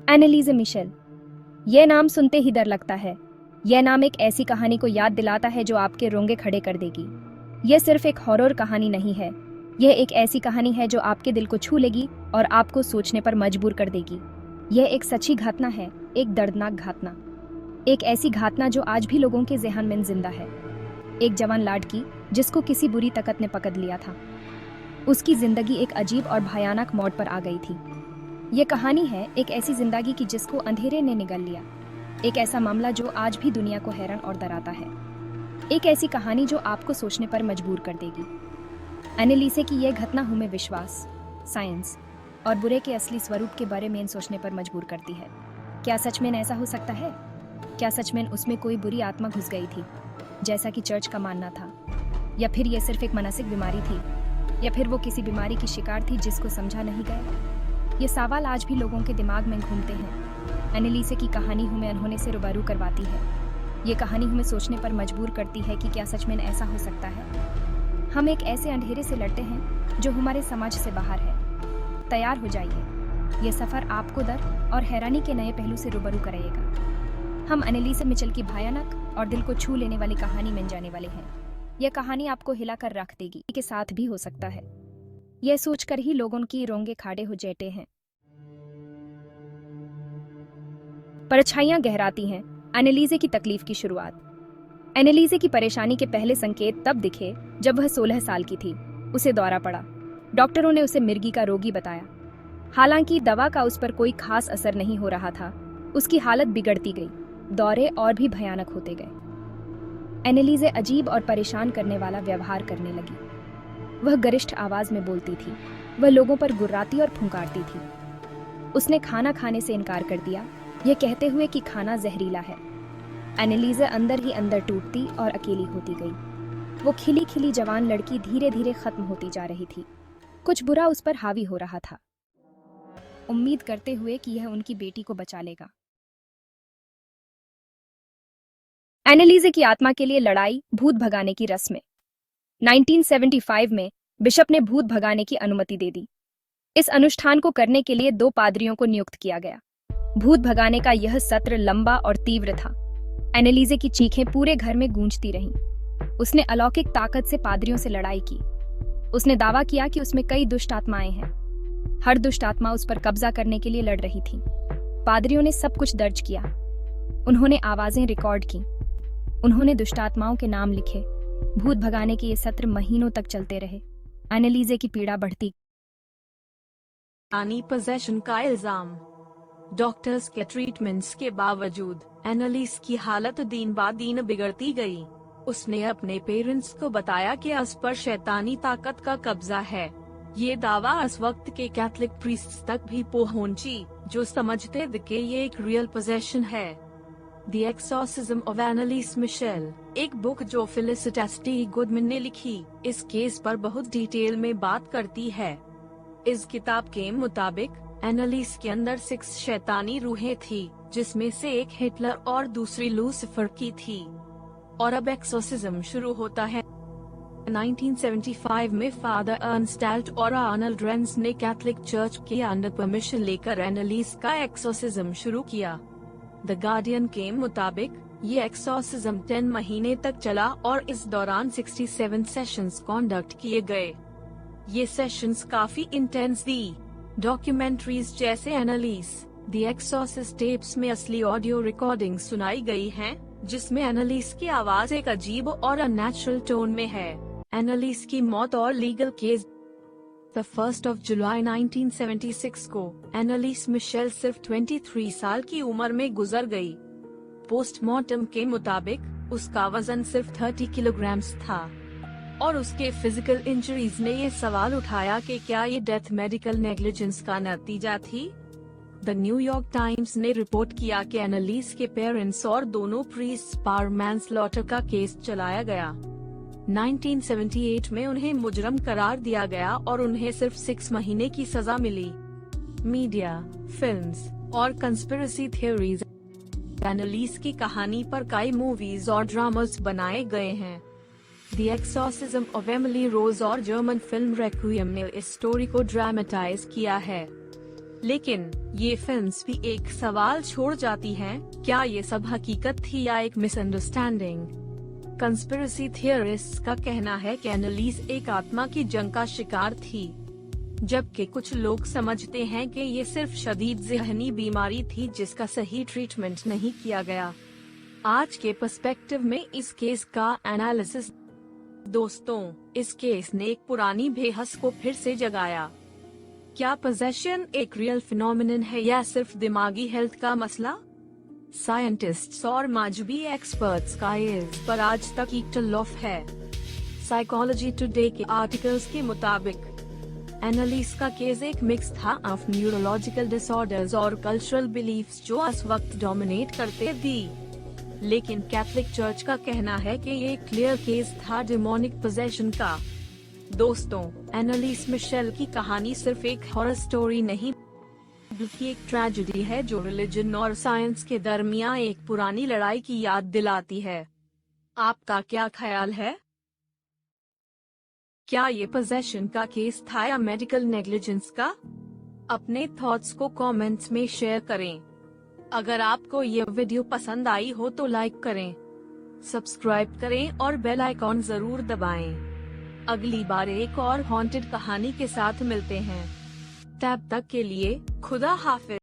एनालिसे Michel. यह नाम सुनते ही डर लगता है। यह नाम एक ऐसी कहानी को याद दिलाता है जो आपके रोंगे खड़े कर देगी। यह सिर्फ एक हॉरर कहानी नहीं है, यह एक ऐसी कहानी है जो आपके दिल को छू लेगी और आपको सोचने पर मजबूर कर देगी। यह एक सच्ची घटना है, एक दर्दनाक घटना, एक ऐसी घटना जो आज भी लोगों के ज़हन में जिंदा है। एक जवान लड़की जिसको किसी बुरी ताकत ने पकड़ लिया था। उसकी जिंदगी एक अजीब और भयानक मोड़ पर आ गई थी। यह कहानी है एक ऐसी जिंदगी की जिसको अंधेरे ने निगल लिया, एक ऐसा मामला जो आज भी दुनिया को हैरान और डराता है, एक ऐसी कहानी जो आपको सोचने पर मजबूर कर देगी। एनालिसे की यह घटना हमें विश्वास, साइंस और बुरे के असली स्वरूप के बारे में सोचने पर मजबूर करती है। क्या सच में ऐसा हो सकता है? क्या सच में उसमें कोई बुरी आत्मा घुस गई थी, जैसा कि चर्च का मानना था? या फिर यह सिर्फ एक मानसिक बीमारी थी? या फिर वो किसी बीमारी की शिकार थी जिसको समझा नहीं गया? ये सवाल आज भी लोगों के दिमाग में घूमते हैं। एनालिसे की कहानी हमें अनहोने से रूबरू करवाती है। ये कहानी हमें सोचने पर मजबूर करती है कि क्या सच में ऐसा हो सकता है। हम एक ऐसे अंधेरे से लड़ते हैं जो हमारे समझ से बाहर है। तैयार हो जाइए, ये सफ़र आपको डर और हैरानी के नए पहलू से रूबरू करेगा। हम एनालिसे मिशेल की भयानक और दिल को छू लेने वाली कहानी में जाने वाले हैं। यह कहानी आपको हिलाकर रख देगी, के साथ भी हो सकता है। यह सोचकर ही लोगों की रोंगे खड़े हो जाते हैं। परछाइयां गहराती हैं। एनालिसे की तकलीफ की शुरुआत। एनालिसे की परेशानी के पहले संकेत तब दिखे जब वह 16 साल की थी। उसे दौरा पड़ा। डॉक्टरों ने उसे मिर्गी का रोगी बताया। हालांकि दवा का उस पर कोई खास असर नहीं हो रहा था। उसकी हालत बिगड़ती गई, दौरे और भी भयानक होते गए। एनालिसे अजीब और परेशान करने वाला व्यवहार करने लगी। वह गरिष्ठ आवाज में बोलती थी, वह लोगों पर गुर्राती और फुंकारती थी। उसने खाना खाने से इनकार कर दिया, यह कहते हुए कि खाना जहरीला है। एनालिसे अंदर ही अंदर टूटती और अकेली होती गई। वो खिली खिली जवान लड़की धीरे धीरे खत्म होती जा रही थी। कुछ बुरा उस पर हावी हो रहा था, उम्मीद करते हुए कि यह उनकी बेटी को बचा लेगा। एनालिसे की आत्मा के लिए लड़ाई, भूत भगाने की रस्में। 1975 में बिशप ने भूत भगाने की अनुमति दे दी। इस अनुष्ठान को करने के लिए 2 पादरियों को नियुक्त किया गया। भूत भगाने का यह सत्र लंबा और तीव्र था। एनालिसे की चीखें पूरे घर में गूंजती रहीं। उसने अलौकिक ताकत से पादरियों से लड़ाई की। उसने दावा किया कि उसमें कई दुष्ट आत्माएं हैं। हर दुष्ट आत्मा उस पर कब्जा करने के लिए लड़ रही थी। पादरियों ने सब कुछ दर्ज किया। उन्होंने आवाजें रिकॉर्ड की। उन्होंने दुष्ट आत्माओं के नाम लिखे। भूत भगाने के ये सत्र महीनों तक चलते रहे। एनालिसे की पीड़ा बढ़ती। पोजेशन का इल्जाम। डॉक्टर्स के ट्रीटमेंट्स के बावजूद एनालिसे की हालत दिन ब दिन बिगड़ती गई। उसने अपने पेरेंट्स को बताया कि उस पर शैतानी ताकत का कब्जा है। ये दावा उस वक्त के कैथोलिक प्रीस्ट्स तक भी पहुंची, जो समझते थे कि ये एक रियल पोजेशन है। The Exorcism of Annalise Michel, एक बुक जो फेलिसिटी टी गुडमैन ने लिखी, इस केस पर बहुत डिटेल में बात करती है। इस किताब के मुताबिक एनालिसे के अंदर 6 शैतानी रूहें थी, जिसमें से एक हिटलर और दूसरी लूसिफर की थी। और अब एक्सोर्सिज्म शुरू होता है। 1975 में फादर अर्नस्ट और आर्नल्ड रेंस ने कैथोलिक चर्च के अंडर परमिशन लेकर एनालिसे का एक्सोर्सिज्म शुरू किया। द गार्डियन के मुताबिक ये एक्सोर्सिज्म 10 महीने तक चला और इस दौरान 67 सेशंस कंडक्ट किए गए। ये सेशंस काफी इंटेंस थी। डॉक्यूमेंट्रीज जैसे एनालिसे द एक्सोर्सिस्ट टेप्स में असली ऑडियो रिकॉर्डिंग सुनाई गई हैं, जिसमें एनालिसे की आवाज एक अजीब और अननेचुरल टोन में है। एनालिसे की मौत और लीगल केस। 1 जुलाई 1976 को एनालिसे मिशेल सिर्फ 23 साल की उम्र में गुजर गई। पोस्टमार्टम के मुताबिक उसका वजन सिर्फ 30 किलोग्राम था और उसके फिजिकल इंजरीज ने ये सवाल उठाया कि क्या ये डेथ मेडिकल नेग्लिजेंस का नतीजा थी। द न्यूयॉर्क टाइम्स ने रिपोर्ट किया कि एनालिसे के पेरेंट्स और दोनों प्रीस्ट्स पर मैनस्लॉटर का केस चलाया गया। 1978 में उन्हें मुजरम करार दिया गया और उन्हें सिर्फ 6 महीने की सजा मिली। मीडिया, फिल्म्स और कंस्पिरेसी थ्योरीज। एनालिसे की कहानी पर कई मूवीज और ड्रामास बनाए गए हैं। The exorcism of Emily Rose और जर्मन फिल्म रेक्विएम ने इस स्टोरी को ड्रामेटाइज किया है। लेकिन ये फिल्म्स भी एक सवाल छोड़ जाती हैं, क्या ये सब हकीकत थी या एक मिसअंडरस्टैंडिंग? कंस्पिरेसी थियरिस्ट्स का कहना है कि एनालिस एक आत्मा की जंग का शिकार थी, जबकि कुछ लोग समझते हैं कि ये सिर्फ शदीद ज़हनी बीमारी थी जिसका सही ट्रीटमेंट नहीं किया गया। आज के पर्सपेक्टिव में इस केस का एनालिसिस। दोस्तों, इस केस ने एक पुरानी बहस को फिर से जगाया। क्या पोजेशन एक रियल फिनोमिनन है या सिर्फ दिमागी हेल्थ का मसला? साइंटिस्ट्स और मजहबी एक्सपर्ट्स का इस पर आज तक इख्तिलाफ है। साइकोलॉजी टुडे के आर्टिकल्स के मुताबिक एनालिस का केस एक मिक्स था ऑफ न्यूरोलॉजिकल डिसऑर्डर्स और कल्चरल बिलीफ्स जो उस वक्त डोमिनेट करते थी। लेकिन कैथोलिक चर्च का कहना है कि ये क्लियर केस था डिमोनिक पोजेशन का। दोस्तों, एनालिस मिशेल की कहानी सिर्फ एक हॉरर स्टोरी नहीं बल्कि एक ट्रेजेडी है जो रिलीजन और साइंस के दरमियान एक पुरानी लड़ाई की याद दिलाती है। आपका क्या ख्याल है? क्या ये पोजेशन का केस था या मेडिकल नेग्लिजेंस का? अपने थॉट्स को कमेंट्स में शेयर करें। अगर आपको ये वीडियो पसंद आई हो तो लाइक करें, सब्सक्राइब करें और बेल आइकॉन जरूर दबाएं। अगली बार एक और हॉन्टेड कहानी के साथ मिलते हैं। तब तक के लिए खुदा हाफिज।